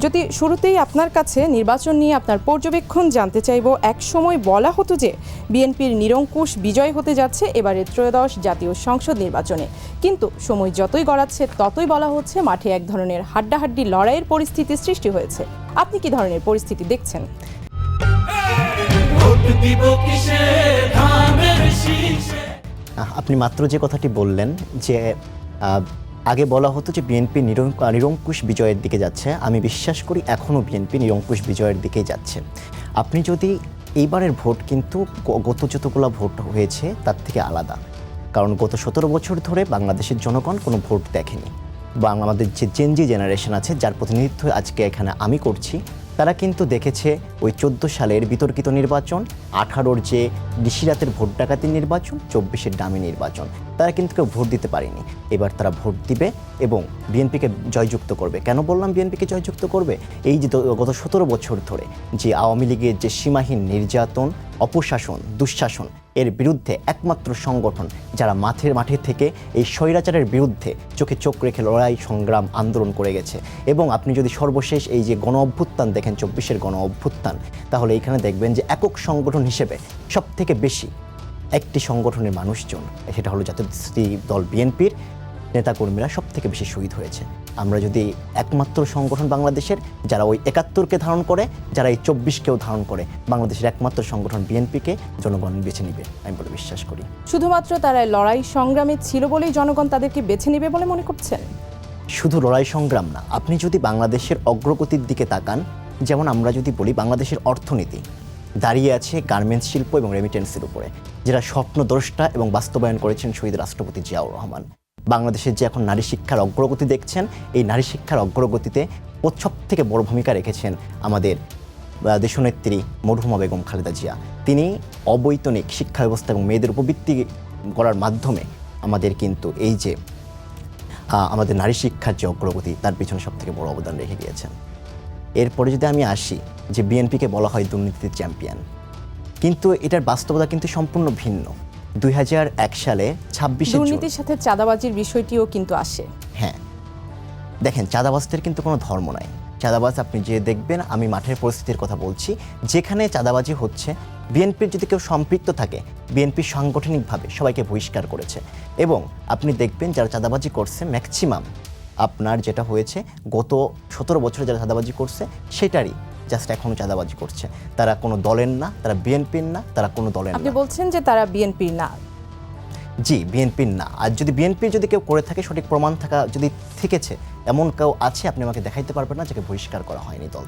যদি শুরুতেই আপনার কাছে নির্বাচন নিয়ে আপনার পর্যবেক্ষণ জানতে চাইব, এক সময় বলা হতো যে বিএনপির নিরঙ্কুশ বিজয় হতে যাচ্ছে এবারে ত্রয়োদশ জাতীয় সংসদ নির্বাচনে, কিন্তু সময় যতই গড়াচ্ছে ততই বলা হচ্ছে মাঠে এক ধরনের হাড্ডাহাড্ডি লড়াইয়ের পরিস্থিতি সৃষ্টি হয়েছে। আপনি কি ধরনের পরিস্থিতি দেখছেন? আপনি মাত্র যে কথাটি বললেন যে আগে বলা হতো যে বিএনপি নিরঙ্কুশ বিজয়ের দিকে যাচ্ছে, আমি বিশ্বাস করি এখনও বিএনপি নিরঙ্কুশ বিজয়ের দিকেই যাচ্ছে। আপনি যদি এইবারের ভোট কিন্তু গত যতগুলো ভোট হয়েছে তার থেকে আলাদা, কারণ গত 17 বছর ধরে বাংলাদেশের জনগণ কোনো ভোট দেখেনি। বা আমাদের যে জেনজি জেনারেশন আছে, যার প্রতিনিধিত্ব আজকে এখানে আমি করছি, তারা কিন্তু দেখেছে ওই 14 সালের বিতর্কিত নির্বাচন, 18-র যে নিশিরাতের ভোট ডাকাতির নির্বাচন, 24-এর ডামি নির্বাচন। তারা কিন্তু কেউ ভোট দিতে পারেনি। এবার তারা ভোট দিবে এবং বিএনপিকে জয়যুক্ত করবে। কেন বললাম বিএনপিকে জয়যুক্ত করবে? এই যে গত 17 বছর ধরে যে আওয়ামী লীগের যে সীমাহীন নির্যাতন, অপশাসন, দুঃশাসন, এর বিরুদ্ধে একমাত্র সংগঠন যারা মাঠে থেকে এই স্বৈরাচারের বিরুদ্ধে চোখে চোখ রেখে লড়াই, সংগ্রাম, আন্দোলন করে গেছে। এবং আপনি যদি সর্বশেষ এই যে গণ অভ্যুত্থান দেখেন, 24-এর গণ অভ্যুত্থান, তাহলে এইখানে দেখবেন যে একক সংগঠন হিসেবে সবথেকে বেশি একটি সংগঠনের মানুষজন, সেটা হলো জাতীয়তাবাদী দল বিএনপির নেতাকর্মীরা সবথেকে বেশি শহীদ হয়েছে। আমরা যদি একমাত্র সংগঠন বাংলাদেশের যারা ওই 71-কে ধারণ করে, যারা এই 24-কেও ধারণ করে, বাংলাদেশের একমাত্র সংগঠন বিএনপিকে জনগণ বেছে নিবে আমি বলে বিশ্বাস করি। শুধুমাত্র তারা লড়াই সংগ্রামে ছিল বলেই জনগণ তাদেরকে বেছে নেবে বলে মনে করছেন? শুধু লড়াই সংগ্রাম না, আপনি যদি বাংলাদেশের অগ্রগতির দিকে তাকান, যেমন আমরা যদি বলি বাংলাদেশের অর্থনীতি দাঁড়িয়ে আছে গার্মেন্টস শিল্প এবং রেমিটেন্সের উপরে, যেটা স্বপ্নদ্রষ্টা এবং বাস্তবায়ন করেছেন শহীদ রাষ্ট্রপতি জিয়াউর রহমান। বাংলাদেশের যে এখন নারী শিক্ষার অগ্রগতি দেখছেন, এই নারী শিক্ষার অগ্রগতিতে সব থেকে বড় ভূমিকা রেখেছেন আমাদের দেশনেত্রী মরহুমা বেগম খালেদা জিয়া। তিনি অবৈতনিক শিক্ষা ব্যবস্থা এবং মেয়েদের উপবৃত্তি করার মাধ্যমে আমাদের কিন্তু এই যে আমাদের নারী শিক্ষার যে অগ্রগতি, তার পিছনে সব থেকে বড় অবদান রেখে গিয়েছেন। এরপরে যদি আমি আসি যে বিএনপিকে বলা হয় দুর্নীতির চ্যাম্পিয়ন, কিন্তু এটার বাস্তবতা কিন্তু সম্পূর্ণ ভিন্ন। 2001 সালে 26 দুর্নীতির সাথে চাঁদাবাজির বিষয়টিও কিন্তু আসে। হ্যাঁ, দেখেন, চাঁদাবাজদের কিন্তু কোনো ধর্ম নাই। চাঁদাবাজ আপনি যে দেখবেন, আমি মাঠের পরিস্থিতির কথা বলছি, যেখানে চাঁদাবাজি হচ্ছে, বিএনপির যদি কেউ সম্পৃক্ত থাকে, বিএনপি সাংগঠনিকভাবে সবাইকে বহিষ্কার করেছে। এবং আপনি দেখবেন যারা চাঁদাবাজি করছে, ম্যাক্সিমাম আপনার যেটা হয়েছে গত 17 বছরে যারা চাঁদাবাজি করছে সেটারই জাস্ট এখনও চাঁদাবাজি করছে। তারা কোনো দলের না, তারা বিএনপির না, তারা কোনো দলের না। আপনি বলছেন যে তারা বিএনপির না? জি, বিএনপির না। আর যদি বিএনপির যদি কেউ করে থাকে, সঠিক প্রমাণ থাকা যদি থেকেছে, এমন কেউ আছে, আপনি আমাকে দেখাইতে পারবেন না যাকে বহিষ্কার করা হয়নি দল